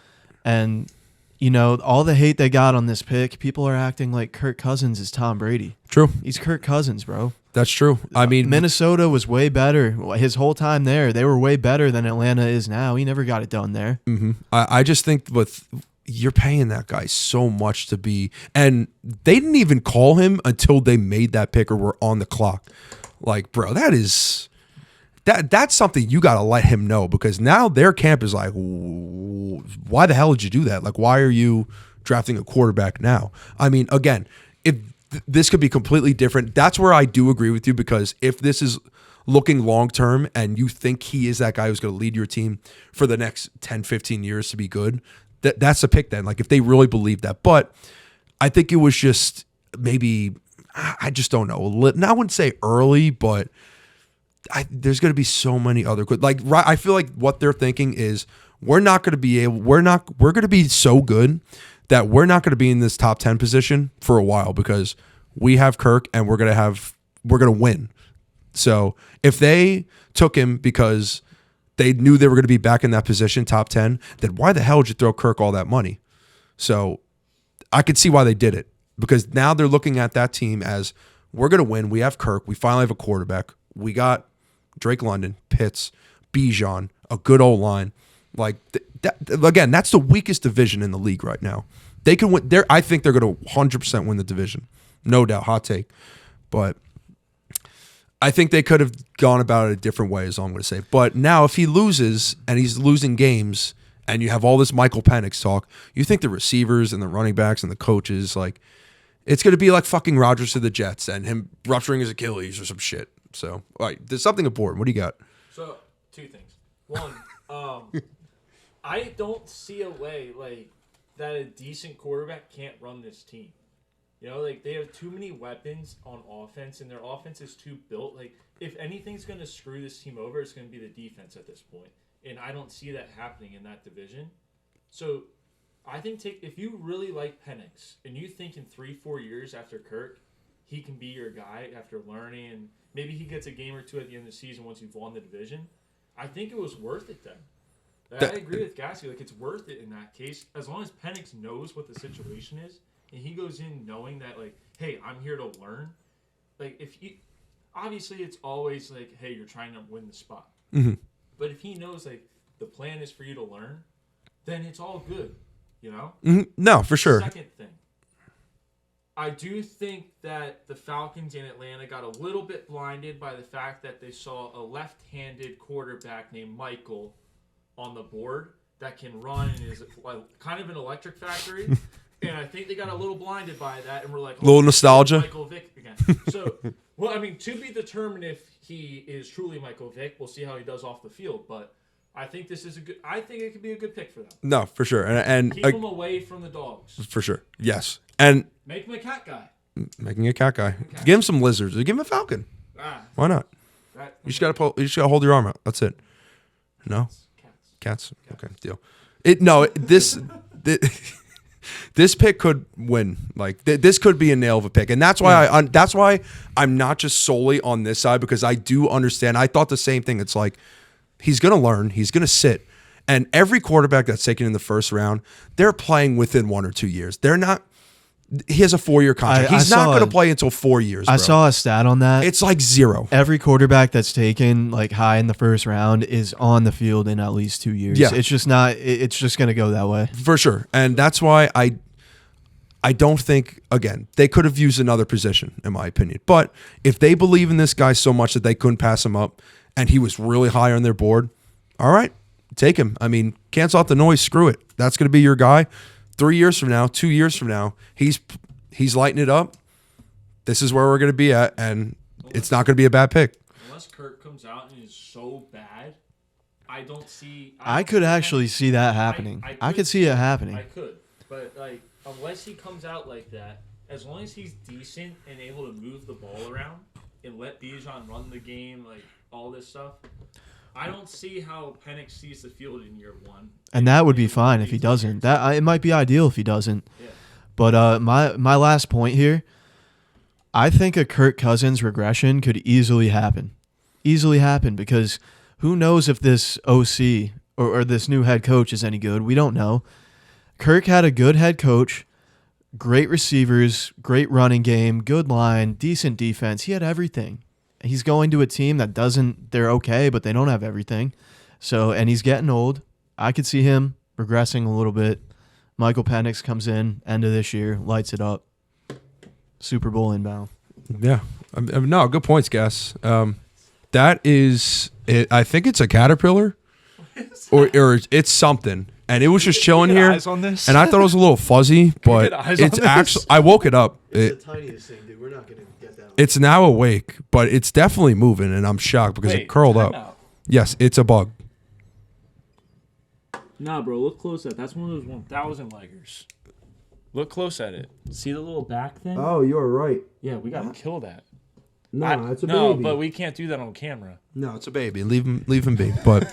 And, you know, all the hate they got on this pick, people are acting like Kirk Cousins is Tom Brady. True. He's Kirk Cousins, bro. That's true. I mean, Minnesota was way better. His whole time there, they were way better than Atlanta is now. He never got it done there. Mm-hmm. I just think you're paying that guy so much to be, and they didn't even call him until they made that pick or were on the clock. Like, bro, that's something you got to let him know, because now their camp is like, why the hell did you do that? Like, why are you drafting a quarterback now? I mean, again, if this could be completely different, that's where I do agree with you, because if this is looking long-term and you think he is that guy who's going to lead your team for the next 10, 15 years to be good, that's a pick then. Like, if they really believe that. But I think it was just maybe, I just don't know. I wouldn't say early, but there's going to be so many other good. Like, I feel like what they're thinking is we're going to be so good that we're not going to be in this top 10 position for a while, because we have Kirk and we're going to win. So if they took him because they knew they were going to be back in that position, top 10, then why the hell would you throw Kirk all that money? So I could see why they did it, because now they're looking at that team as, we're going to win. We have Kirk. We finally have a quarterback. We got Drake London, Pitts, Bijan, a good old line. Like, again, that's the weakest division in the league right now. They can win. I think they're going to 100% win the division. No doubt. Hot take. But I think they could have gone about it a different way, is all I'm going to say. But now if he loses and he's losing games and you have all this Michael Penix talk, you think the receivers and the running backs and the coaches, like, it's going to be like fucking Rodgers to the Jets and him rupturing his Achilles or some shit. So, all right, there's something important. What do you got? So, two things. One, I don't see a way like that a decent quarterback can't run this team. You know, like, they have too many weapons on offense, and their offense is too built. Like, if anything's going to screw this team over, it's going to be the defense at this point. And I don't see that happening in that division. So, I think if you really like Penix and you think in 3-4 years after Kirk, he can be your guy after learning, and maybe he gets a game or two at the end of the season once you've won the division, I think it was worth it then. I agree with Gassy. Like, it's worth it in that case, as long as Penix knows what the situation is, and he goes in knowing that, like, hey, I'm here to learn. Like, obviously it's always like, hey, you're trying to win the spot. Mm-hmm. But if he knows, like, the plan is for you to learn, then it's all good, you know? Mm-hmm. No, for sure. Second thing, I do think that the Falcons in Atlanta got a little bit blinded by the fact that they saw a left-handed quarterback named Michael on the board that can run and is kind of an electric factory. And I think they got a little blinded by that and were like, a little nostalgia. Michael Vick again. So, well, I mean, to be determined if he is truly Michael Vick. We'll see how he does off the field. But I think this is I think it could be a good pick for them. No, for sure. And keep him away from the dogs. For sure. Yes. And make him a cat guy. Making a cat guy. Give him some lizards. Give him a falcon. Why not? You just gotta hold your arm out. That's it. No? Cats. Okay, deal. This pick could win. Like this could be a nail of a pick, and that's why that's why I'm not just solely on this side, because I do understand. I thought the same thing. It's like he's gonna learn. He's gonna sit, and every quarterback that's taken in the first round, they're playing within 1 or 2 years. They're not. He has a 4-year contract. He's not going to play until 4 years. I saw a stat on that. It's like 0. Every quarterback that's taken like high in the first round is on the field in at least 2 years. Yeah. It's just not. It's just going to go that way for sure. And that's why I don't think, again, they could have used another position in my opinion. But if they believe in this guy so much that they couldn't pass him up, and he was really high on their board, all right, take him. I mean, cancel out the noise. Screw it. That's going to be your guy. 3 years from now, 2 years from now, he's lighting it up. This is where we're going to be at, and it's not going to be a bad pick. Unless Kirk comes out and is so bad, I don't see. I could actually see that happening. I could see it happening. I could, but like unless he comes out like that, as long as he's decent and able to move the ball around and let Bijan run the game, like all this stuff, I don't see how Penix sees the field in year 1. And that would be fine if he doesn't. It might be ideal if he doesn't. Yeah. But my last point here, I think a Kirk Cousins regression could easily happen. Easily happen, because who knows if this OC or this new head coach is any good. We don't know. Kirk had a good head coach, great receivers, great running game, good line, decent defense. He had everything. He's going to a team that they're okay, but they don't have everything. So, and he's getting old. I could see him regressing a little bit. Michael Penix comes in end of this year, lights it up. Super Bowl inbound. Yeah. No, good points, Gas. That is it. I think it's a caterpillar or it's something. And it was just chilling here. Eyes on this? And I thought it was a little fuzzy, but it's actually, I woke it up. It's the tiniest thing, dude. We're not going to get that. It's now awake, but it's definitely moving, and I'm shocked because it curled up. Out. Yes, it's a bug. Nah, bro, look close at it. That's one of those 1,000 leggers. Look close at it. See the little back thing? Oh, you're right. Yeah, we gotta kill that. No, it's a no, baby. but we can't do that on camera. No, it's a baby. Leave him be. But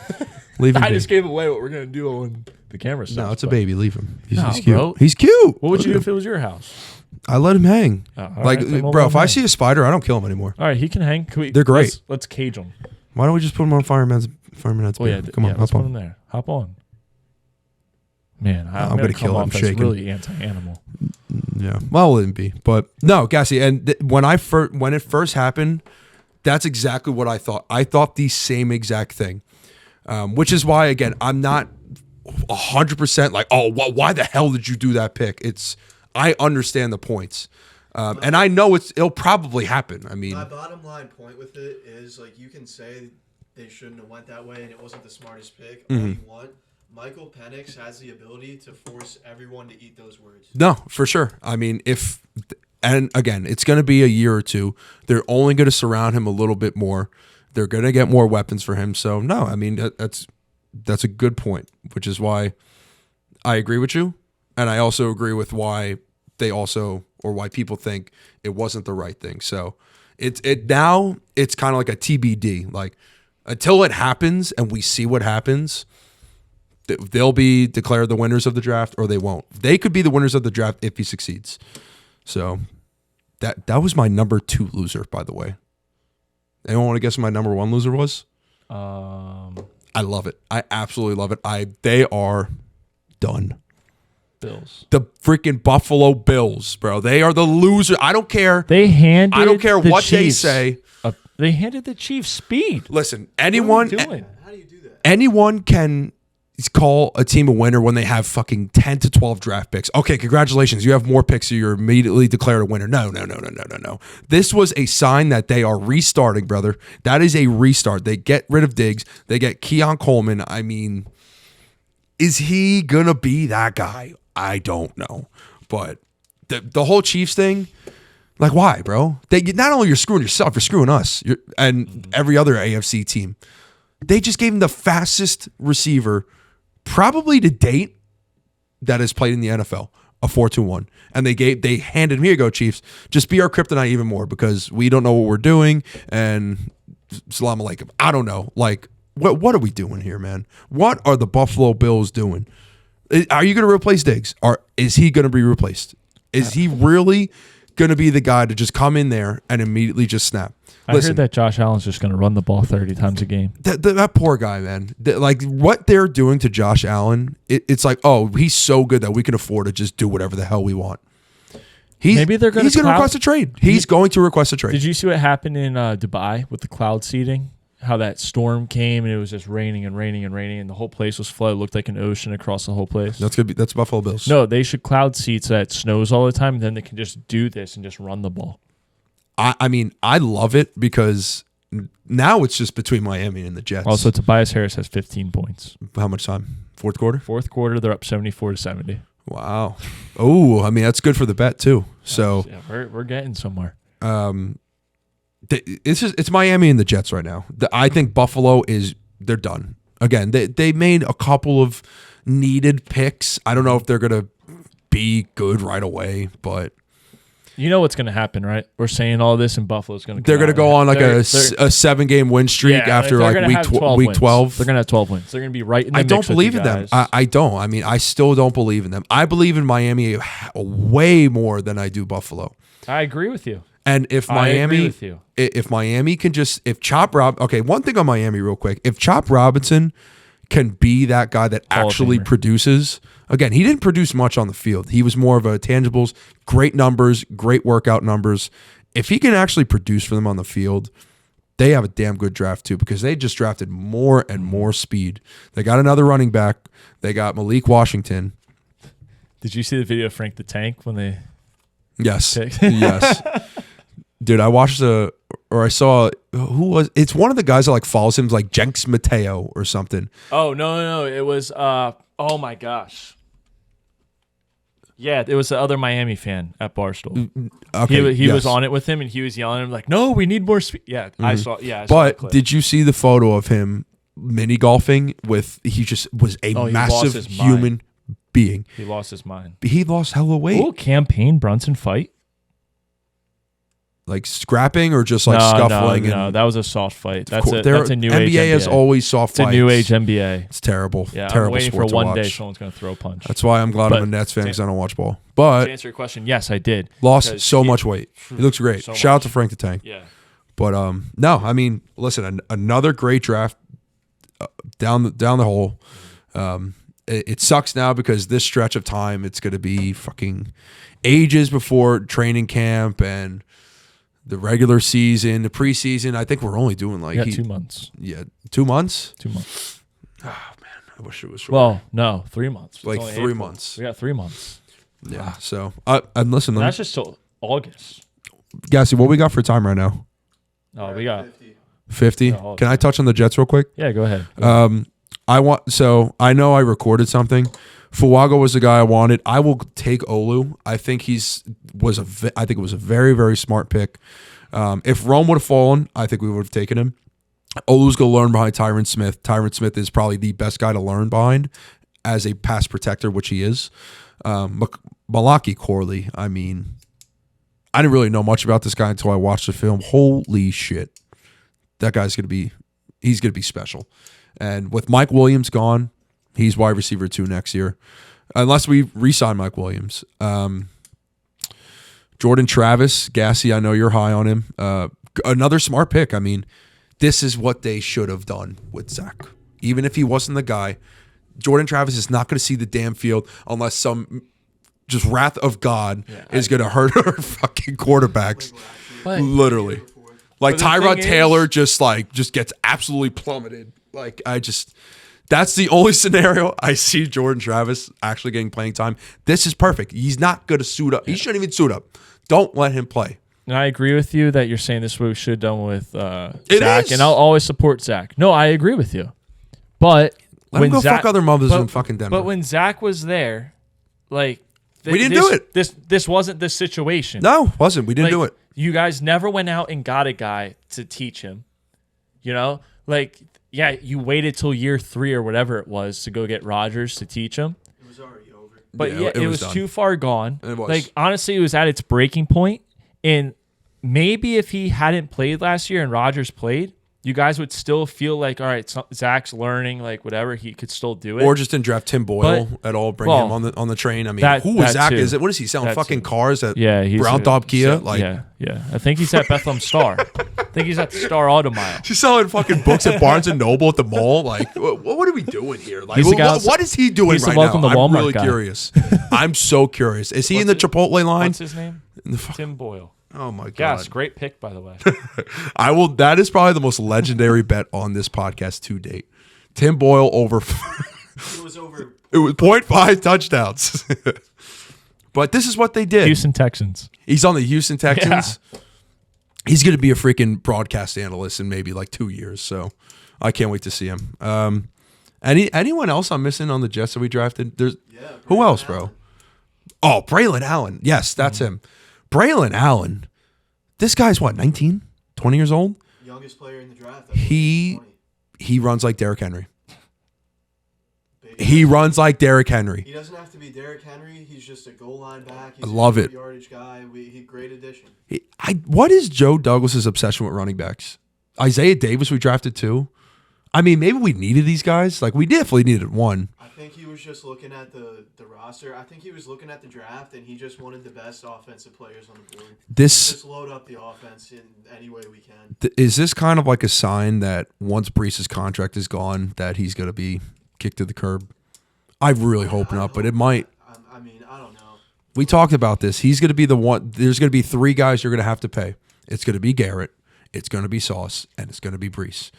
leave him I be. just gave away what we're gonna do on the camera stuff. No, it's a baby. Leave him. He's cute. Bro. He's cute. What would you do if it was your house? I let him hang. All like, right, then we'll bro, let if him I hang. see a spider, I don't kill him anymore. All right, he can hang. They're great. Let's cage him. Why don't we just put him on Fireman's Oh yeah, Come on, let's hop put him on. there. Hop on. Man, I'm gonna gonna kill him off as shaking. really anti-animal. Yeah, well, it wouldn't be, but no, Gassy. And when it first happened, that's exactly what I thought. I thought the same exact thing, which is why, again, I'm not 100% like, oh, why the hell did you do that pick? I understand the points, and I know it'll probably happen. I mean, my bottom line point with it is, like, you can say they shouldn't have went that way and it wasn't the smartest pick. All you want. Michael Penix has the ability to force everyone to eat those words. No, for sure. I mean, and again, it's going to be a year or two. They're only going to surround him a little bit more. They're going to get more weapons for him. So, no, I mean, that's a good point, which is why I agree with you. And I also agree with why why people think it wasn't the right thing. So, now it's kind of like a TBD. Like, until it happens and we see what happens, They'll be declared the winners of the draft, or they won't. They could be the winners of the draft if he succeeds. So that was my number 2 loser, by the way. Anyone want to guess what my number 1 loser was? I love it. I absolutely love it. They are done. Bills. The freaking Buffalo Bills, bro. They are the loser. I don't care. They handed. I don't care the what they Chiefs say. They handed the Chiefs speed. Listen, What are anyone we doing? How do you do that? anyone can call a team a winner when they have fucking 10 to 12 draft picks. Okay, congratulations. You have more picks, so you're immediately declared a winner. No. This was a sign that they are restarting, brother. That is a restart. They get rid of Diggs. They get Keon Coleman. I mean, is he going to be that guy? I don't know. But the whole Chiefs thing, like, why, bro? Not only you're screwing yourself, you're screwing us and every other AFC team. They just gave him the fastest receiver probably to date that has played in the NFL, a 4.21. And they handed him, here you go, Chiefs. Just be our kryptonite even more because we don't know what we're doing. And salam alaikum. I don't know. Like, what are we doing here, man? What are the Buffalo Bills doing? Are you going to replace Diggs? Or is he going to be replaced? Is he really going to be the guy to just come in there and immediately just snap? I heard that Josh Allen's just going to run the ball 30 times a game. That poor guy, man. Like, what they're doing to Josh Allen, it's like, oh, he's so good that we can afford to just do whatever the hell we want. Maybe they're going to request a trade. He's going to request a trade. Did you see what happened in Dubai with the cloud seeding? How that storm came and it was just raining and raining and raining and the whole place was flooded. It looked like an ocean across the whole place. That's Buffalo Bills. No, they should cloud seed so that it snows all the time and then they can just do this and just run the ball. I mean, I love it because now it's just between Miami and the Jets. Also, Tobias Harris has 15 points. How much time? Fourth quarter? Fourth quarter, they're up 74-70. Wow. Oh, I mean, that's good for the bet too. So yeah, we're getting somewhere. It's Miami and the Jets right now. I think Buffalo they're done. Again, they made a couple of needed picks. I don't know if they're gonna be good right away, but you know what's gonna happen, right? We're saying all this, and Buffalo's gonna. They're gonna go on like a 7-game win streak after like week 12. They're gonna have 12 wins. They're gonna be right in the I mix don't believe in them. I don't. I mean, I still don't believe in them. I believe in Miami way more than I do Buffalo. I agree with you. And if Miami can just, okay, one thing on Miami real quick. If Chop Robinson can be that guy that actually produces, again, he didn't produce much on the field. He was more of a tangibles, great numbers, great workout numbers. If he can actually produce for them on the field, they have a damn good draft too because they just drafted more and more speed. They got another running back. They got Malik Washington. Did you see the video of Frank the Tank when they Yes. Yes. Dude, I saw who was it's one of the guys that like follows him like Jenks Mateo or something. Oh no. It was oh my gosh. Yeah, it was the other Miami fan at Barstool. Okay, he was on it with him and he was yelling at him like, "No, we need more speed." Yeah, I saw But did you see the photo of him mini golfing with he just was a massive human being. He lost his mind. He lost hella weight. Ooh, campaign Brunson fight? Like scrapping or just like scuffling? No, that was a soft fight. That's a new NBA age NBA. has always soft fights. It's a new age NBA. It's terrible. Yeah, terrible I'm waiting sport for one to watch. day someone's going to throw a punch. That's why I'm glad I'm a Nets fan because I don't watch ball. But to answer your question, yes, I did. Lost so much weight. He looks great. So Shout out much. to Frank the Tank. Yeah. But no, I mean, listen, another great draft down the hole. It sucks now because this stretch of time, it's going to be fucking ages before training camp and the regular season, the preseason. I think we're only doing like 2 months. Yeah, 2 months. 2 months. Oh man, I wish it was shorter. Well, no, 3 months. It's like only 3 April. months. We got 3 months. Yeah. So and listen, That's just till August. Gassy, what we got for time right now? Oh, we got 50. Yeah, Can I touch on the Jets real quick? Yeah, go ahead. I know I recorded something. Fuaga was the guy I wanted. I will take Olu. I think I think it was a very, very smart pick. If Rome would have fallen, I think we would have taken him. Olu's going to learn behind Tyron Smith. Tyron Smith is probably the best guy to learn behind as a pass protector, which he is. Malaki Corley, I mean, I didn't really know much about this guy until I watched the film. Holy shit. That guy's going to be special. And with Mike Williams gone, He's wide receiver 2 next year, unless we re-sign Mike Williams. Jordan Travis, Gassy, I know you're high on him. Another smart pick. I mean, this is what they should have done with Zach. Even if he wasn't the guy, Jordan Travis is not going to see the damn field unless some just wrath of God is going to hurt our fucking quarterbacks. Literally. Like Tyrod Taylor just gets absolutely plummeted. That's the only scenario I see Jordan Travis actually getting playing time. This is perfect. He's not going to suit up. He shouldn't even suit up. Don't let him play. And I agree with you that you're saying this is what we should have done with It Zach, is. and I'll always support Zach. No, I agree with you. But Let him go fuck other mothers in fucking Denver. But when Zach was there, we didn't do it. This wasn't the situation. No, wasn't. We didn't do it. You guys never went out and got a guy to teach him. You know? You waited till year 3 or whatever it was to go get Rodgers to teach him. It was already over. But Yeah, it was done. too far gone. It was. Honestly, it was at its breaking point. And maybe if he hadn't played last year and Rodgers played, you guys would still feel like, all right, Zach's learning, whatever, he could still do it. Or just didn't draft Tim Boyle at all. Bring him on the train. I mean, who is Zach? too. Is it? What is he selling? That Fucking too. cars at He's Brown Daub Kia? Yeah. I think he's at Bethlehem Star. I think he's at the Star Auto Mile. He's selling fucking books at Barnes and Noble at the mall. What are we doing here? He's the guy what is he doing he's the right welcome now? to Walmart I'm really guy. curious. I'm so curious. Is he in the Chipotle line? What's his name? Tim Boyle. Oh my god! Yes, great pick, by the way. I will. That is probably the most legendary bet on this podcast to date. Tim Boyle over. It was over. It was 0.5 touchdowns. But this is what they did. Houston Texans. He's on the Houston Texans. Yeah. He's going to be a freaking broadcast analyst in maybe 2 years. So I can't wait to see him. Anyone else I'm missing on the Jets that we drafted? Who else, bro? Oh, Braylon Allen. Yes, that's him. Braylon Allen. This guy's what, 19, 20 years old? Youngest player in the draft. He runs like Derrick Henry. He runs like Derrick Henry. He doesn't have to be Derrick Henry. He's just a goal line back. He's I love it. Yardage guy. Great addition. What is Joe Douglas's obsession with running backs? Isaiah Davis we drafted too. I mean, maybe we needed these guys. We definitely needed one. I think he was just looking at the roster. I think he was looking at the draft, and he just wanted the best offensive players on the board. Just load up the offense in any way we can. Is this kind of like a sign that once Breece's contract is gone, that he's going to be kicked to the curb? I really hope not, but it might. I mean, I don't know. We talked about this. He's going to be the one. There's going to be 3 guys you're going to have to pay. It's going to be Garrett, it's going to be Sauce, and it's going to be Breece.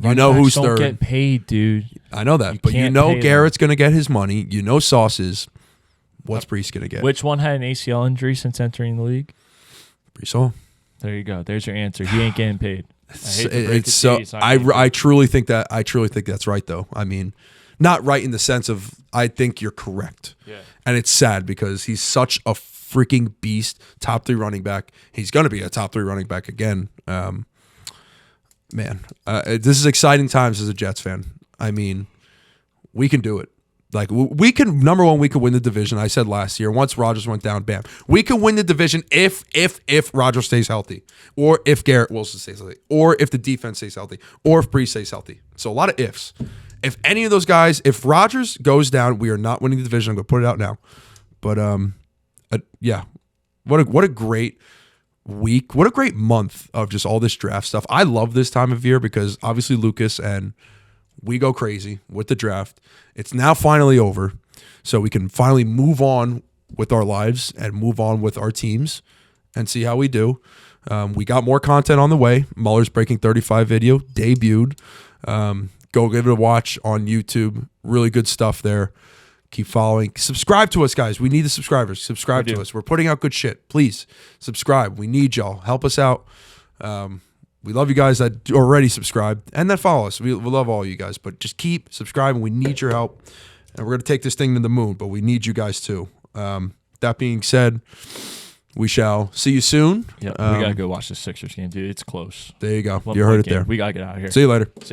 You know who's don't third. Get paid, dude. I know that, but can't pay Garrett's going to get his money. You know Sauce is. What's Breece going to get? Which one had an ACL injury since entering the league? Breece Hall. There you go. There's your answer. He ain't getting paid. I truly think that's right, though. I mean, not right in the sense of I think you're correct. Yeah. And it's sad because he's such a freaking beast, top 3 running back. He's going to be a top 3 running back again. Man, this is exciting times as a Jets fan. I mean, we can do it. We can, number one, we could win the division. I said last year, once Rodgers went down, bam. We can win the division if Rodgers stays healthy, or if Garrett Wilson stays healthy, or if the defense stays healthy, or if Breece stays healthy. So a lot of ifs. If any of those guys, if Rodgers goes down, we are not winning the division. I'm going to put it out now. But, yeah, what a great week. What a great month of just all this draft stuff. I love this time of year because obviously Lucas and we go crazy with the draft. It's now finally over, so we can finally move on with our lives and move on with our teams and see how we do. We got more content on the way. Muller's Breaking 35 video debuted. Go give it a watch on YouTube. Really good stuff there. Keep following. Subscribe to us, guys. We need the subscribers. Subscribe to us. We're putting out good shit. Please subscribe. We need y'all. Help us out. We love you guys that already subscribed and that follow us. We love all you guys, but just keep subscribing. We need your help, and we're going to take this thing to the moon, but we need you guys too. That being said, we shall see you soon. Yeah, we got to go watch the Sixers game, dude. It's close. There you go. 1 You heard point it game. there. We got to get out of here. See you later.